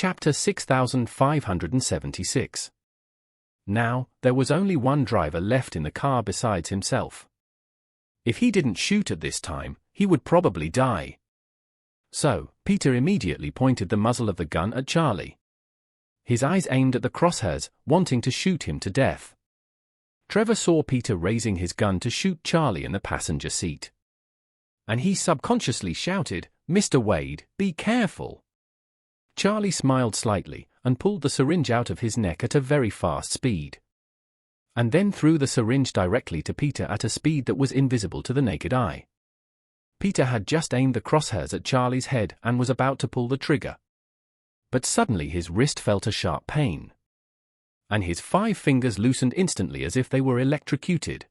Chapter 6576. Now, there was only one driver left in the car besides himself. If he didn't shoot at this time, he would probably die. So, Peter immediately pointed the muzzle of the gun at Charlie. His eyes aimed at the crosshairs, wanting to shoot him to death. Trevor saw Peter raising his gun to shoot Charlie in the passenger seat. And he subconsciously shouted, "Mr. Wade, be careful." Charlie smiled slightly and pulled the syringe out of his neck at a very fast speed. And then threw the syringe directly to Peter at a speed that was invisible to the naked eye. Peter had just aimed the crosshairs at Charlie's head and was about to pull the trigger. But suddenly his wrist felt a sharp pain. And his 5 fingers loosened instantly as if they were electrocuted.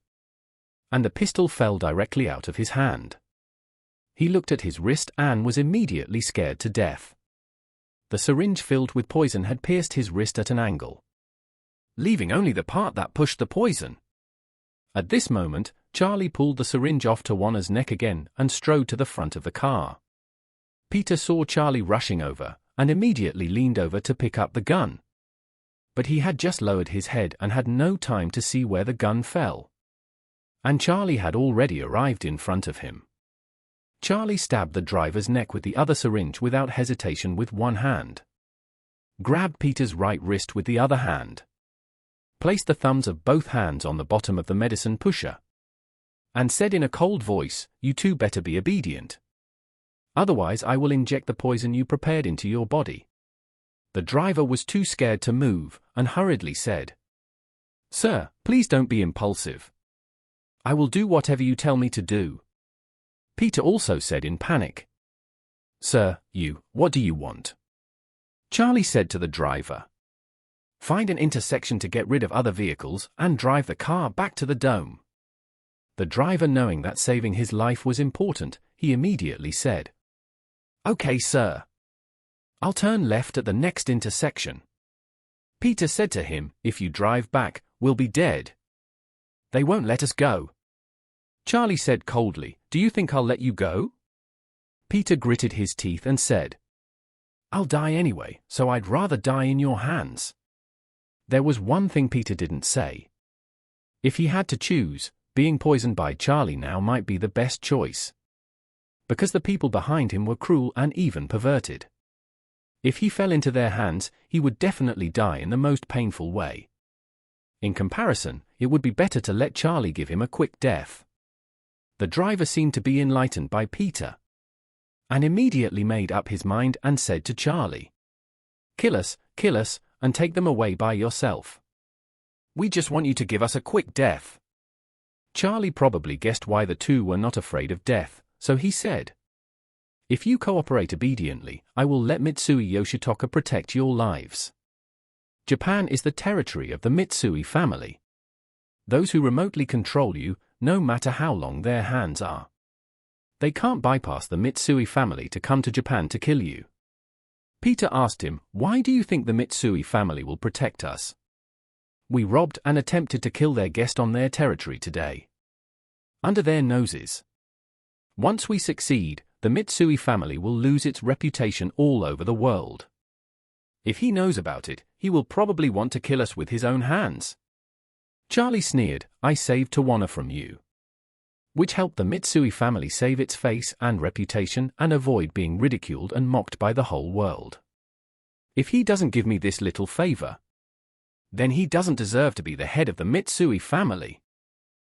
And the pistol fell directly out of his hand. He looked at his wrist and was immediately scared to death. The syringe filled with poison had pierced his wrist at an angle, leaving only the part that pushed the poison. At this moment, Charlie pulled the syringe off Tawanna's neck again and strode to the front of the car. Peter saw Charlie rushing over and immediately leaned over to pick up the gun. But he had just lowered his head and had no time to see where the gun fell. And Charlie had already arrived in front of him. Charlie stabbed the driver's neck with the other syringe without hesitation with one hand. Grabbed Peter's right wrist with the other hand. Placed the thumbs of both hands on the bottom of the medicine pusher. And said in a cold voice, "You two better be obedient. Otherwise I will inject the poison you prepared into your body." The driver was too scared to move and hurriedly said, "Sir, please don't be impulsive. I will do whatever you tell me to do." Peter also said in panic, "Sir, what do you want?" Charlie said to the driver, "Find an intersection to get rid of other vehicles and drive the car back to the dome." The driver, knowing that saving his life was important, he immediately said, "Okay, sir. I'll turn left at the next intersection." Peter said to him, "If you drive back, we'll be dead. They won't let us go." Charlie said coldly, "Do you think I'll let you go?" Peter gritted his teeth and said, "I'll die anyway, so I'd rather die in your hands." There was one thing Peter didn't say. If he had to choose, being poisoned by Charlie now might be the best choice. Because the people behind him were cruel and even perverted. If he fell into their hands, he would definitely die in the most painful way. In comparison, it would be better to let Charlie give him a quick death. The driver seemed to be enlightened by Peter, and immediately made up his mind and said to Charlie, kill us, and take them away by yourself. We just want you to give us a quick death." Charlie probably guessed why the two were not afraid of death, so he said, "If you cooperate obediently, I will let Mitsui Yoshitoka protect your lives. Japan is the territory of the Mitsui family. Those who remotely control you, no matter how long their hands are. They can't bypass the Mitsui family to come to Japan to kill you." Peter asked him, "Why do you think the Mitsui family will protect us? We robbed and attempted to kill their guest on their territory today. Under their noses. Once we succeed, the Mitsui family will lose its reputation all over the world. If he knows about it, he will probably want to kill us with his own hands." Charlie sneered, "I saved Tawanna from you." Which helped the Mitsui family save its face and reputation and avoid being ridiculed and mocked by the whole world. If he doesn't give me this little favor, then he doesn't deserve to be the head of the Mitsui family.